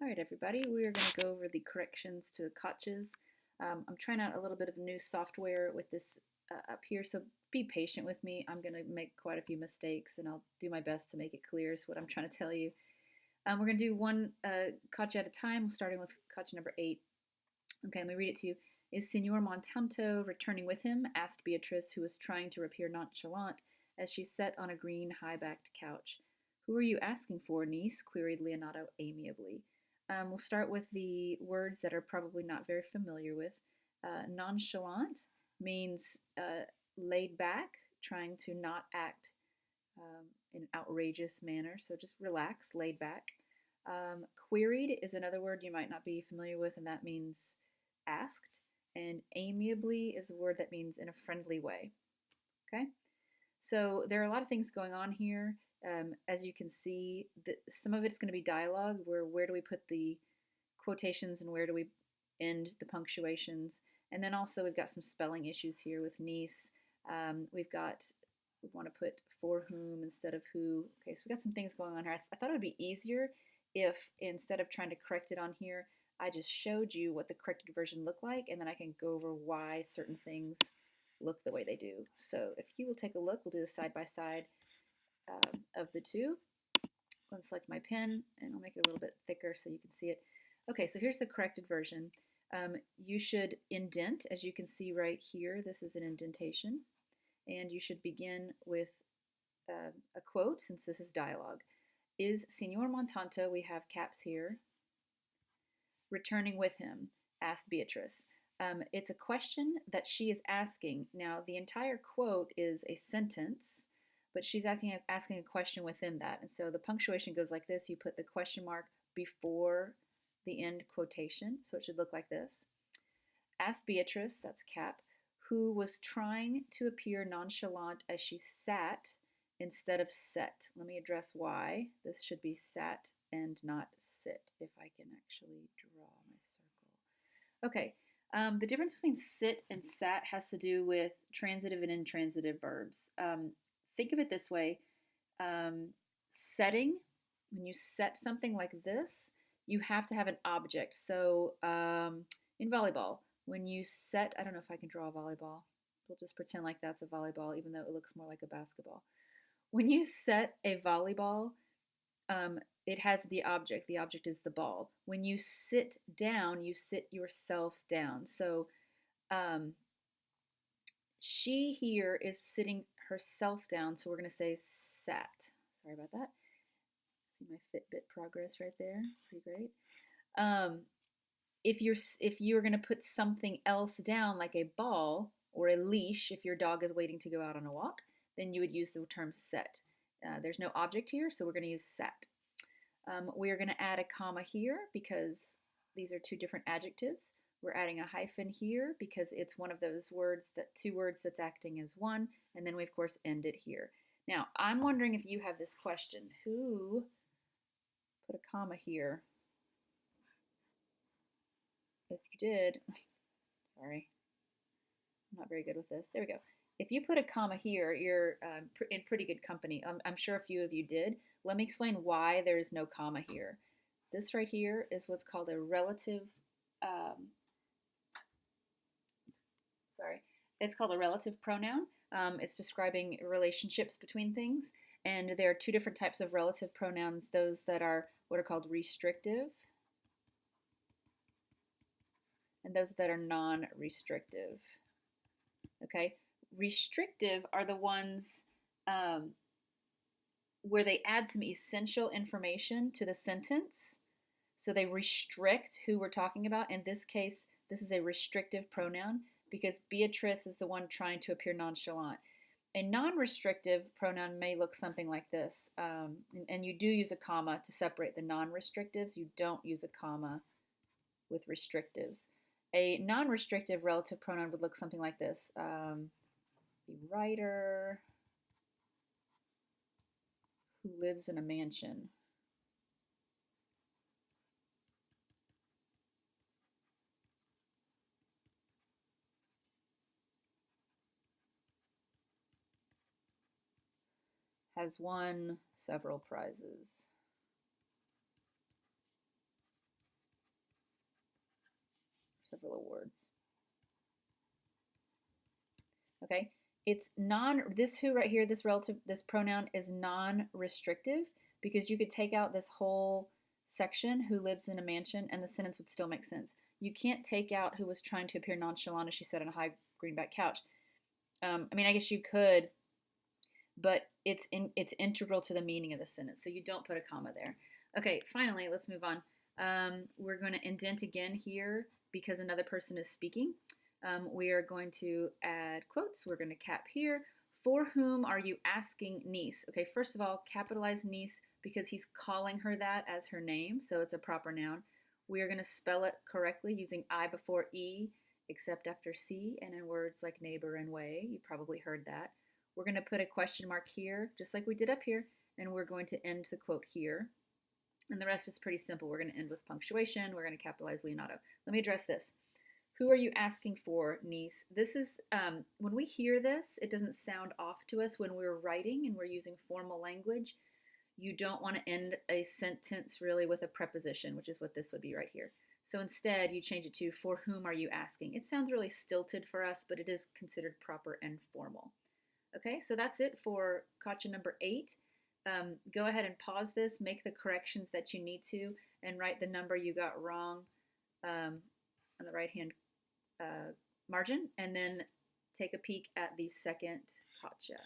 All right, everybody, we are going to go over the corrections to the kotches. I'm trying out a little bit of new software with this up here, so be patient with me. I'm going to make quite a few mistakes, and I'll do my best to make it clear is what I'm trying to tell you. We're going to do one kotch at a time, starting with kotch number 8. Okay, let me read it to you. Is Signor Montanto returning with him? Asked Beatrice, who was trying to appear nonchalant as she sat on a green, high-backed couch. Who are you asking for, niece? Queried Leonato amiably. We'll start with the words that are probably not very familiar with. Nonchalant means laid back, trying to not act in an outrageous manner, so just relax, laid back. Queried is another word you might not be familiar with, and that means asked. And amiably is a word that means in a friendly way. Okay? So there are a lot of things going on here. As you can see, some of it's going to be dialogue, where do we put the quotations and where do we end the punctuations. And then also we've got some spelling issues here with niece. We want to put for whom instead of who. Okay, so we've got some things going on here. I thought it would be easier if instead of trying to correct it on here, I just showed you what the corrected version looked like, and then I can go over why certain things look the way they do. So if you will take a look, we'll do a side-by-side of the two. I'm going to select my pen, and I'll make it a little bit thicker so you can see it. Okay, so here's the corrected version. You should indent, as you can see right here. This is an indentation. And you should begin with a quote, since this is dialogue. Is Signor Montanto, we have caps here, returning with him? Asked Beatrice. It's a question that she is asking. Now, the entire quote is a sentence, but she's asking a question within that. And so the punctuation goes like this. You put the question mark before the end quotation, so it should look like this. Asked Beatrice, that's cap, who was trying to appear nonchalant as she sat instead of set. Let me address why. This should be sat and not sit, if I can actually draw my circle. Okay, the difference between sit and sat has to do with transitive and intransitive verbs. Think of it this way. Setting, when you set something like this, you have to have an object. So in volleyball, when you set, I don't know if I can draw a volleyball. We'll just pretend like that's a volleyball, even though it looks more like a basketball. When you set a volleyball, it has the object. The object is the ball. When you sit down, you sit yourself down. So she here is sitting herself down, so we're going to say sat. Sorry about that. See my Fitbit progress right there. Pretty great. If you're going to put something else down, like a ball or a leash, if your dog is waiting to go out on a walk, then you would use the term set. There's no object here, so we're going to use sat. We are going to add a comma here because these are two different adjectives. We're adding a hyphen here because it's one of those words, two words that's acting as one, and then we of course end it here. Now, I'm wondering if you have this question. Who put a comma here? If you did, sorry, I'm not very good with this. There we go. If you put a comma here, you're in pretty good company. I'm sure a few of you did. Let me explain why there is no comma here. This right here is what's called a relative, it's called a relative pronoun. It's describing relationships between things. And there are two different types of relative pronouns, those that are what are called restrictive and those that are non-restrictive. Okay, restrictive are the ones where they add some essential information to the sentence. So they restrict who we're talking about. In this case, this is a restrictive pronoun because Beatrice is the one trying to appear nonchalant. A non-restrictive pronoun may look something like this, and you do use a comma to separate the non-restrictives. You don't use a comma with restrictives. A non-restrictive relative pronoun would look something like this. The writer who lives in a mansion. Has won several prizes. several awards. Okay, this who right here, this relative, this pronoun is non-restrictive because you could take out this whole section, who lives in a mansion, and the sentence would still make sense. You can't take out who was trying to appear nonchalant as she sat on a high greenback couch. I mean, I guess you could, but it's integral to the meaning of the sentence, so you don't put a comma there. Okay, finally, let's move on. We're going to indent again here because another person is speaking. We are going to add quotes. We're going to cap here. For whom are you asking niece? Okay, first of all, capitalize niece because he's calling her that as her name, so it's a proper noun. We are going to spell it correctly using I before E, except after C, and in words like neighbor and way. You probably heard that. We're going to put a question mark here, just like we did up here, and we're going to end the quote here. And the rest is pretty simple. We're going to end with punctuation. We're going to capitalize Leonardo. Let me address this. Who are you asking for, niece? This is, when we hear this, it doesn't sound off to us when we're writing and we're using formal language. You don't want to end a sentence really with a preposition, which is what this would be right here. So instead, you change it to, for whom are you asking? It sounds really stilted for us, but it is considered proper and formal. Okay, so that's it for gotcha number 8. Go ahead and pause this, make the corrections that you need to, and write the number you got wrong on the right-hand margin, and then take a peek at the second gotcha.